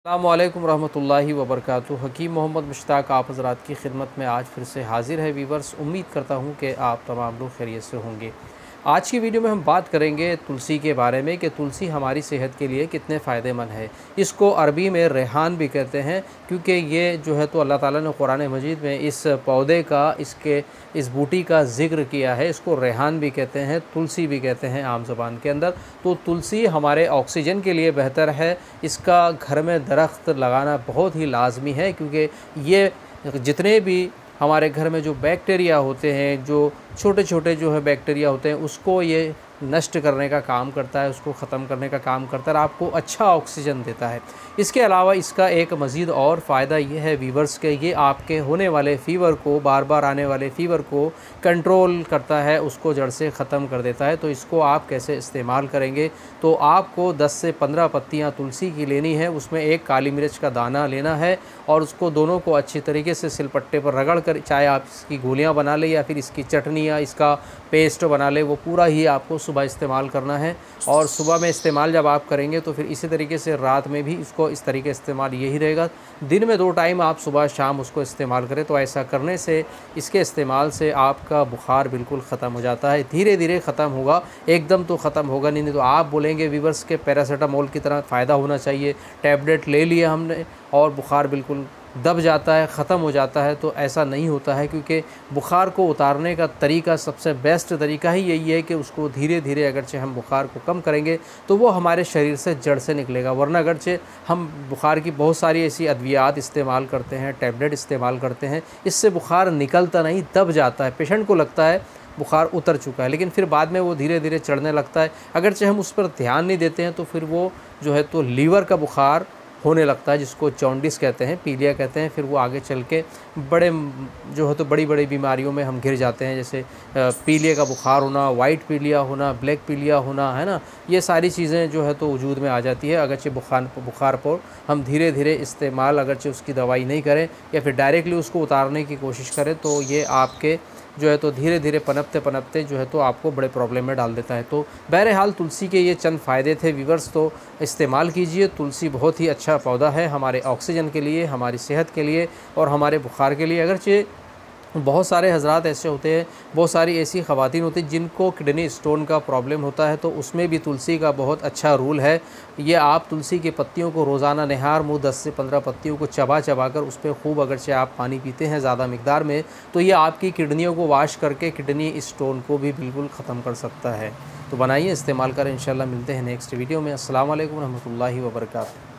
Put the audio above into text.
अस्सलामुअलैकुम रहमतुल्लाहि वबरकातुहू। हकीम मोहम्मद मुश्ताक आप हज़रात की खिदमत में आज फिर से हाज़िर है। वीवर्स, उम्मीद करता हूँ कि आप तमाम लोग खैरियत से होंगे। आज की वीडियो में हम बात करेंगे तुलसी के बारे में कि तुलसी हमारी सेहत के लिए कितने फ़ायदेमंद है। इसको अरबी में रेहान भी कहते हैं, क्योंकि ये जो है तो अल्लाह ताला ने कुरान मजीद में इस पौधे का, इस बूटी का ज़िक्र किया है। इसको रेहान भी कहते हैं, तुलसी भी कहते हैं आम ज़बान के अंदर। तो तुलसी हमारे ऑक्सीजन के लिए बेहतर है। इसका घर में दरख्त लगाना बहुत ही लाजमी है, क्योंकि ये जितने भी हमारे घर में जो बैक्टीरिया होते हैं, जो छोटे छोटे जो है बैक्टीरिया होते हैं, उसको ये नष्ट करने का काम करता है, उसको ख़त्म करने का काम करता है, आपको अच्छा ऑक्सीजन देता है। इसके अलावा इसका एक मज़ीद और फ़ायदा ये है वीवर्स के, ये आपके होने वाले फ़ीवर को, बार बार आने वाले फ़ीवर को कंट्रोल करता है, उसको जड़ से ख़त्म कर देता है। तो इसको आप कैसे इस्तेमाल करेंगे, तो आपको 10 से 15 पत्तियाँ तुलसी की लेनी है, उसमें एक काली मिर्च का दाना लेना है और उसको दोनों को अच्छी तरीके से सिलपट्टे पर रगड़ कर, चाहे आप इसकी गोलियाँ बना लें या फिर इसकी चटनी या इसका पेस्ट बना लें, वो पूरा ही आपको सुबह इस्तेमाल करना है। और सुबह में इस्तेमाल जब आप करेंगे तो फिर इसी तरीके से रात में भी इसको इस तरीके इस्तेमाल यही रहेगा। दिन में 2 टाइम आप सुबह शाम उसको इस्तेमाल करें। तो ऐसा करने से, इसके इस्तेमाल से आपका बुखार बिल्कुल ख़त्म हो जाता है। धीरे धीरे ख़त्म होगा, एकदम तो ख़त्म होगा नहीं तो आप बोलेंगे वीवर्स के पैरासीटामोल की तरह फ़ायदा होना चाहिए, टैबलेट ले लिया हमने और बुखार बिल्कुल दब जाता है, ख़त्म हो जाता है। तो ऐसा नहीं होता है, क्योंकि बुखार को उतारने का तरीका, सबसे बेस्ट तरीका ही यही है कि उसको धीरे धीरे, अगरचे हम बुखार को कम करेंगे तो वो हमारे शरीर से जड़ से निकलेगा। वरना अगरचे हम बुखार की बहुत सारी ऐसी अद्वियात इस्तेमाल करते हैं, टैबलेट इस्तेमाल करते हैं, इससे बुखार निकलता नहीं, दब जाता है। पेशेंट को लगता है बुखार उतर चुका है, लेकिन फिर बाद में वो धीरे धीरे चढ़ने लगता है। अगरचे हम उस पर ध्यान नहीं देते हैं तो फिर वो जो है तो लीवर का बुखार होने लगता है, जिसको जॉन्डिस कहते हैं, पीलिया कहते हैं। फिर वो आगे चल के बड़े जो है तो बड़ी बड़ी बीमारियों में हम घिर जाते हैं, जैसे पीलिया का बुखार होना, वाइट पीलिया होना, ब्लैक पीलिया होना, है ना। ये सारी चीज़ें जो है तो वजूद में आ जाती है। अगरचे बुखार पर हम धीरे धीरे इस्तेमाल, अगरचे उसकी दवाई नहीं करें या फिर डायरेक्टली उसको उतारने की कोशिश करें, तो ये आपके जो है तो धीरे धीरे पनपते पनपते जो है तो आपको बड़े प्रॉब्लम में डाल देता है। तो बहरहाल तुलसी के ये चंद फ़ायदे थे वीवर्स, तो इस्तेमाल कीजिए। तुलसी बहुत ही अच्छा पौधा है हमारे ऑक्सीजन के लिए, हमारी सेहत के लिए और हमारे बुखार के लिए। अगरचे बहुत सारे हज़रात ऐसे होते हैं, बहुत सारी ऐसी ख़वातीन होती हैं जिनको किडनी स्टोन का प्रॉब्लम होता है, तो उसमें भी तुलसी का बहुत अच्छा रूल है। ये आप तुलसी की पत्तियों को रोज़ाना निहार मुँह 10 से 15 पत्तियों को चबा चबा कर उस पर खूब अगरचे आप पानी पीते हैं ज़्यादा मिकदार में, तो ये आपकी किडनियों को वाश करके किडनी स्टोन को भी बिल्कुल ख़त्म कर सकता है। तो बनाइए, इस्तेमाल करें। इंशाल्लाह मिलते हैं नेक्स्ट वीडियो में। अस्सलाम वालेकुम रहमतुल्लाहि व बरकातहू।